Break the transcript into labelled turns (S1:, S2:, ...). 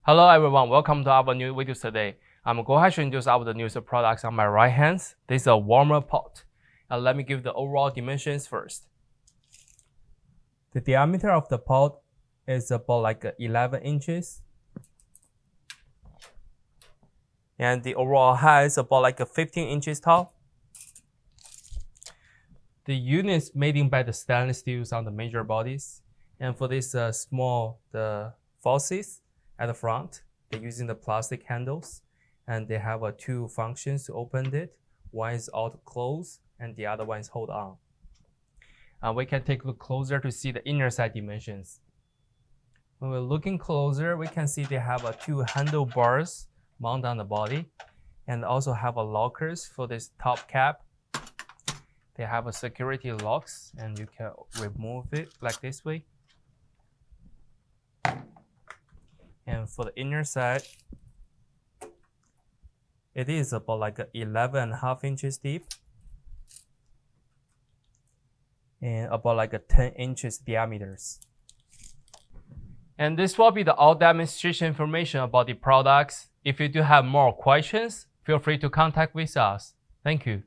S1: Hello everyone, welcome to our new videos today. I'm going to introduce our newest products on my right hand. This is a warmer pot. Let me give the overall dimensions first. The diameter of the pot is about like 11 inches. And the overall height is about like 15 inches tall. The unit is made by the stainless steels on the major bodies. And for this the faucets at the front, they're using the plastic handles, and they have two functions to open it. One is auto close and the other one is hold on. We can take a look closer to see the inner side dimensions. When we're looking closer, we can see they have two handlebars mounted on the body, and also have lockers for this top cap. They have security locks, and you can remove it like this way. And for the inner side, it is about like 11.5 inches deep and about like 10 inches diameters. And this will be the all demonstration information about the products. If you do have more questions, feel free to contact with us. Thank you.